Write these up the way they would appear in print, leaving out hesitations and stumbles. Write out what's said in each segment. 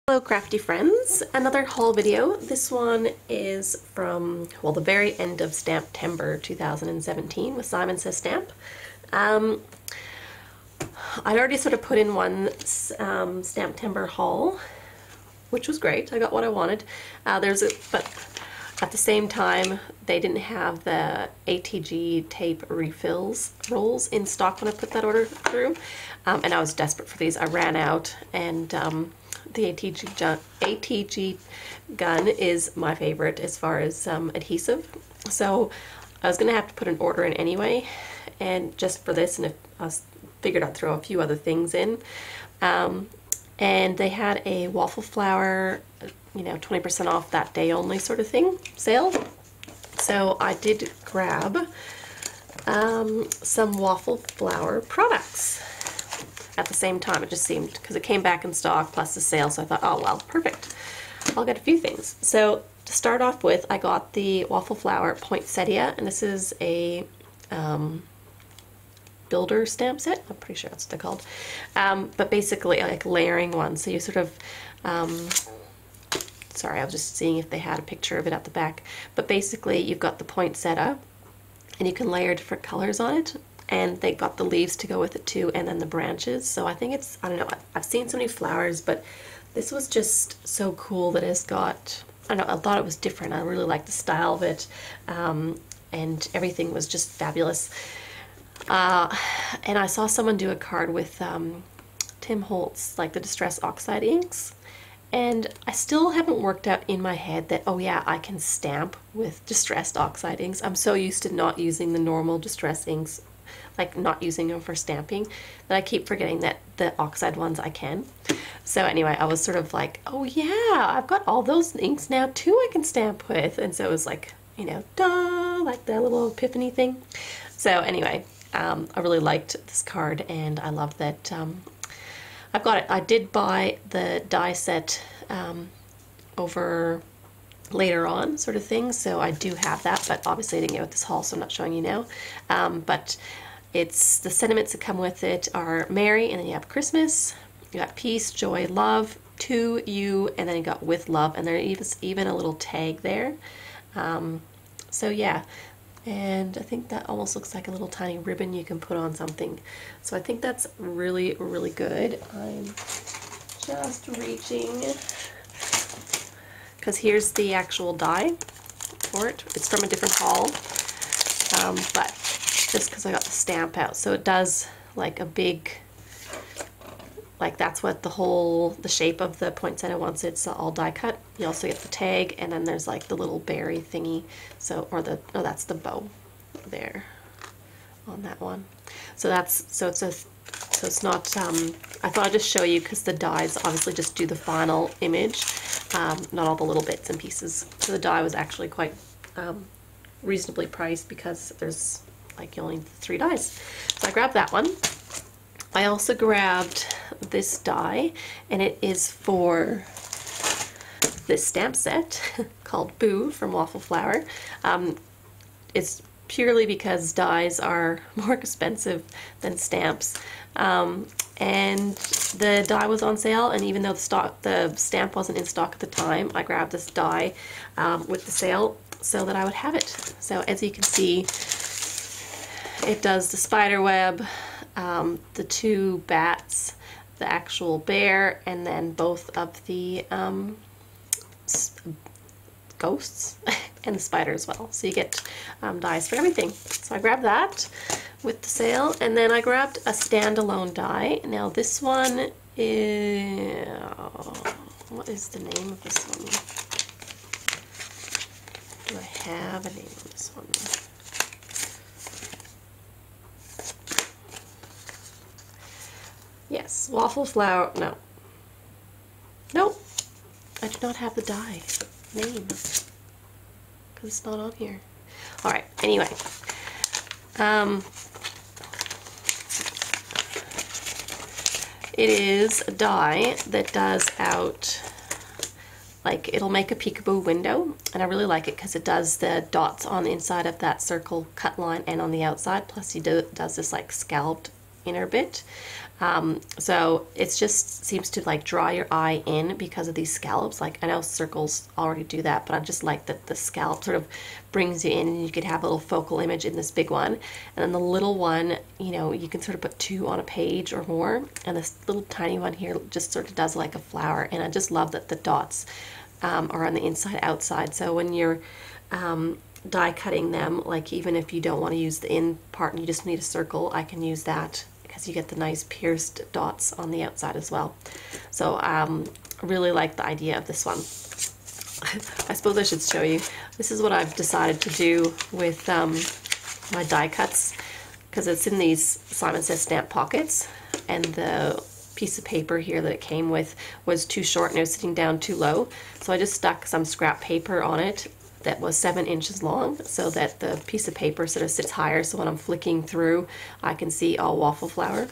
Hello crafty friends, another haul video. This one is from, well, the very end of Stamptember 2017 with Says Stamp. I'd already sort of put in one Stamptember haul, which was great. I got what I wanted. But at the same time, they didn't have the ATG tape refills rolls in stock when I put that order through, and I was desperate for these. I ran out, and the ATG gun is my favorite as far as adhesive, so I was gonna have to put an order in anyway, and just for this, and I figured I'd throw a few other things in. And they had a Waffle Flower, 20% off that day only sort of thing sale. So I did grab some Waffle Flower products at the same time. It just seemed, because it came back in stock plus the sale, so I thought, oh well, perfect. I'll get a few things. So to start off with, I got the Waffle Flower Poinsettia, and this is a builder stamp set. I'm pretty sure that's what they're called. But basically like layering one. So you sort of, sorry, I was just seeing if they had a picture of it at the back. But basically you've got the poinsettia and you can layer different colors on it. And they got the leaves to go with it too, and then the branches. So I think it's, I don't know, I've seen so many flowers, but this was just so cool that it's got, I don't know, I thought it was different. I really liked the style of it, and everything was just fabulous. And I saw someone do a card with Tim Holtz, like the Distress Oxide inks, and I still haven't worked out in my head that, oh yeah, I can stamp with Distressed Oxide inks. I'm so used to not using the normal Distress inks, like not using them for stamping, that I keep forgetting that the oxide ones I can. So anyway, I was sort of like, oh yeah, I've got all those inks now too I can stamp with. And so it was like, duh, like that little epiphany thing. So anyway, I really liked this card, and I love that I've got it. I did buy the die set over later on sort of thing, so I do have that, but obviously I didn't get with this haul, so I'm not showing you now. But it's the sentiments that come with it are Merry, and then you have Christmas, you got peace, joy, love, to you, and then you got with love, and there's even a little tag there. So yeah. And I think that almost looks like a little tiny ribbon you can put on something. So I think that's really, really good. I'm just reaching, because here's the actual die for it. It's from a different haul, but just because I got the stamp out. So it does like a big, like that's what the shape of the poinsettia once it's all die cut. You also get the tag, and then there's like the little berry thingy. So, that's the bow there on that one. So it's not, I thought I'd just show you because the dies obviously just do the final image, not all the little bits and pieces. So the die was actually quite reasonably priced because there's like only 3 dies. So I grabbed that one. I also grabbed this die, and it is for this stamp set called Boo from Waffle Flower. It's purely because dies are more expensive than stamps, and the die was on sale, and even though the stamp wasn't in stock at the time, I grabbed this die with the sale so that I would have it. So as you can see, it does the spider web, the 2 bats, the actual bear, and then both of the ghosts and the spider as well. So you get dies for everything. So I grabbed that with the sale, and then I grabbed a standalone die. Now this one is, what is the name of this one? Do I have a name of this one? Yes, Waffle Flower, no. Nope, I do not have the die name, because it's not on here. Alright, anyway. It is a die that does out, like, it'll make a peekaboo window, and I really like it because it does the dots on the inside of that circle cut line and on the outside, plus he does this like scalloped inner bit. So it just seems to like draw your eye in because of these scallops. Like, I know circles already do that, but I just like that the scallop sort of brings you in, and you could have a little focal image in this big one. And then the little one, you know, you can sort of put 2 on a page or more. And this little tiny one here just sort of does like a flower. And I just love that the dots are on the inside outside. So when you're die cutting them, like even if you don't want to use the in part and you just need a circle, I can use that because you get the nice pierced dots on the outside as well. So I really like the idea of this one. I suppose I should show you. This is what I've decided to do with my die cuts, because it's in these Simon Says Stamp pockets, and the piece of paper here that it came with was too short and it was sitting down too low. So I just stuck some scrap paper on it that was 7 inches long, so that the piece of paper sort of sits higher, so when I'm flicking through I can see all Waffle Flower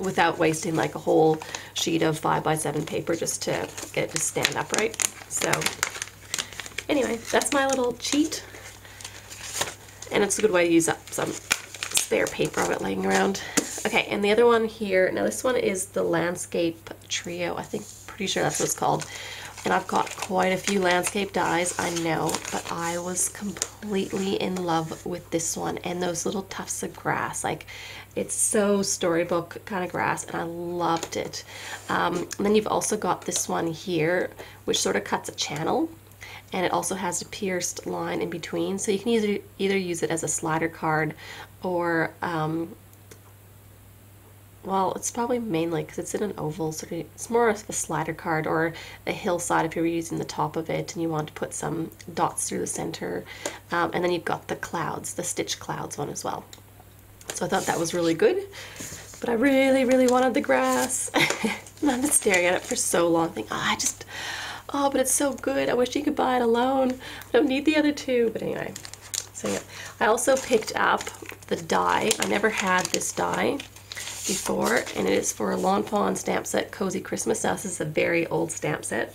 without wasting like a whole sheet of 5x7 paper just to get it to stand upright. So anyway, that's my little cheat, and it's a good way to use up some spare paper of it laying around. Okay, and the other one here, now this one is the Landscape Trio. I think, pretty sure that's what it's called. And I've got quite a few landscape dies, I know, but I was completely in love with this one and those little tufts of grass. Like, it's so storybook kind of grass, and I loved it. And then you've also got this one here, which sort of cuts a channel, and it also has a pierced line in between. So you can either use it as a slider card, or well, it's probably mainly because it's in an oval, so it's more of a slider card or a hillside if you were using the top of it and you want to put some dots through the center. And then you've got the clouds, the stitch clouds one as well. So I thought that was really good, but I really, really wanted the grass. And I've been staring at it for so long, thinking, oh, but it's so good. I wish you could buy it alone. I don't need the other two. But anyway, so yeah. I also picked up the die. I never had this die before, and it is for a Lawn Fawn stamp set, Cozy Christmas. Now, this is a very old stamp set,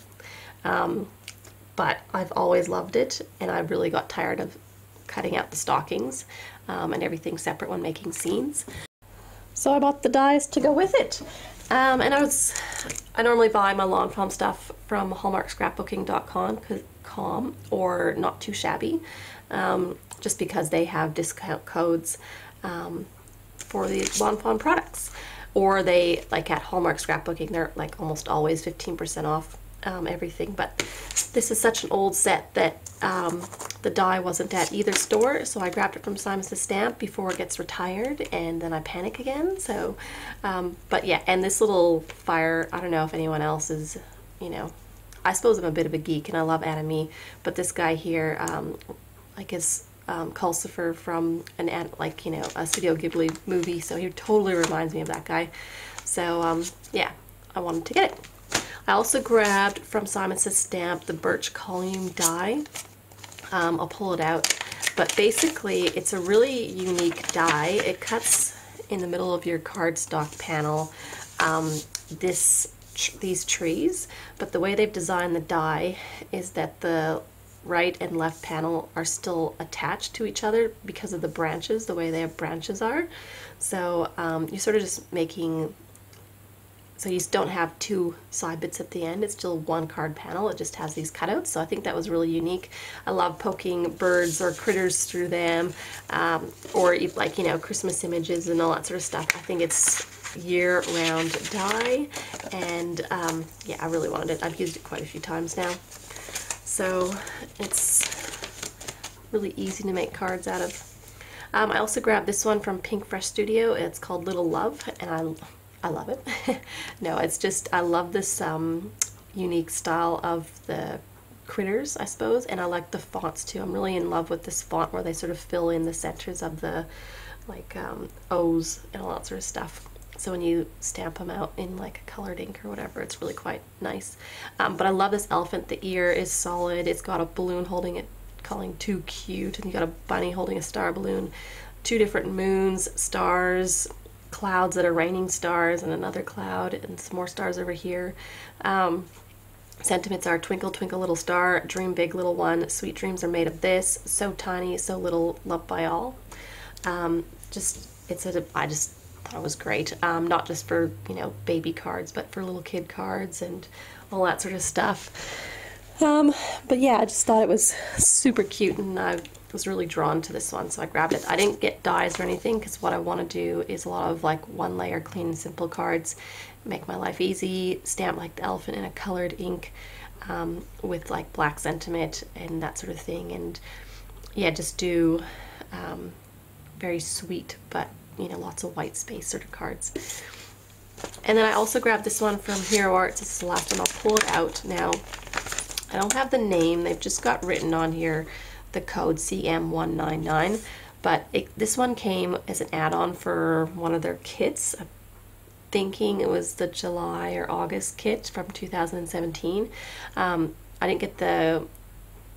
but I've always loved it, and I really got tired of cutting out the stockings and everything separate when making scenes. So I bought the dies to go with it. And I normally buy my Lawn Fawn stuff from hallmarkscrapbooking.com or Not Too Shabby, just because they have discount codes for the Lawn Fawn products. Or they, like at Hallmark Scrapbooking, they're like almost always 15% off everything. But this is such an old set that the die wasn't at either store, so I grabbed it from Simon Says Stamp before it gets retired, and then I panic again. So but yeah, and this little fire, I don't know if anyone else is, you know, I suppose I'm a bit of a geek and I love anime, but this guy here, like is Calcifer from like, you know, a Studio Ghibli movie, so he totally reminds me of that guy. So yeah, I wanted to get it. I also grabbed from Simon Says Stamp the Birch Column die. I'll pull it out, but basically it's a really unique die. It cuts in the middle of your cardstock panel these trees, but the way they've designed the die is that the right and left panel are still attached to each other because of the branches, the way their branches are. So you're sort of just making, so you don't have 2 side bits at the end, it's still one card panel, it just has these cutouts. So I think that was really unique. I love poking birds or critters through them, or like, you know, Christmas images and all that sort of stuff. I think it's year-round die, and yeah, I really wanted it. I've used it quite a few times now. So it's really easy to make cards out of. I also grabbed this one from Pink Fresh Studio. It's called Little Love, and I love it. No, it's just, I love this unique style of the critters, I suppose, and I like the fonts too. I'm really in love with this font where they sort of fill in the centers of the like O's and all that sort of stuff. So when you stamp them out in like a colored ink or whatever, it's really quite nice. But I love this elephant. The ear is solid. It's got a balloon holding it, calling too cute, and you got a bunny holding a star balloon, 2 different moons, stars, clouds that are raining stars, and another cloud, and some more stars over here. Sentiments are twinkle, twinkle, little star, dream big, little one, sweet dreams are made of this, so tiny, so little, loved by all. thought it was great. Not just for, you know, baby cards, but for little kid cards and all that sort of stuff. But yeah, I just thought it was super cute, and I was really drawn to this one, so I grabbed it. I didn't get dies or anything because what I want to do is a lot of like one layer clean and simple cards, make my life easy, stamp like the elephant in a colored ink with like black sentiment and that sort of thing, and yeah, just do very sweet but, you know, lots of white space sort of cards. And then I also grabbed this one from Hero Arts. This is the last one. I'll pull it out now. I don't have the name, they've just got written on here the code CM199, but this one came as an add-on for one of their kits. I'm thinking it was the July or August kit from 2017. I didn't get the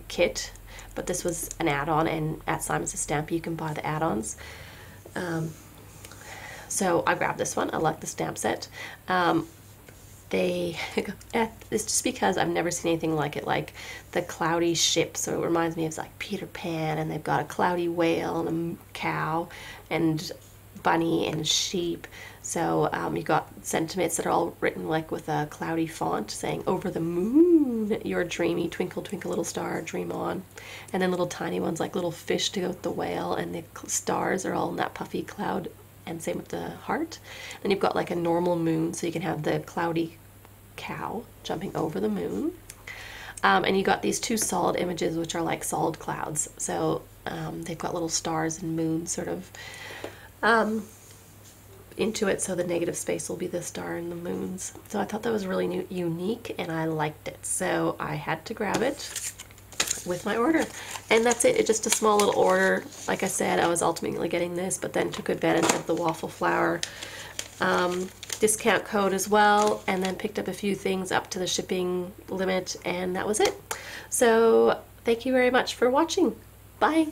kit, but this was an add-on, and at Simon's Stamp you can buy the add-ons. So I grabbed this one. I like the stamp set. It's just because I've never seen anything like it, like the cloudy ship, so it reminds me of like Peter Pan, and they've got a cloudy whale and a cow and bunny and sheep. So you got sentiments that are all written like with a cloudy font saying over the moon you're dreamy, twinkle twinkle little star, dream on, and then little tiny ones like little fish to go with the whale, and the stars are all in that puffy cloud, and same with the heart. Then you've got like a normal moon, so you can have the cloudy cow jumping over the moon. And you got these two solid images, which are like solid clouds. So they've got little stars and moons sort of into it, so the negative space will be the star and the moons. So I thought that was really unique, and I liked it. So I had to grab it with my order. And that's it. It's just a small little order. Like I said, I was ultimately getting this, but then took advantage of the Waffle Flower discount code as well, and then picked up a few things up to the shipping limit, and that was it. So thank you very much for watching. Bye.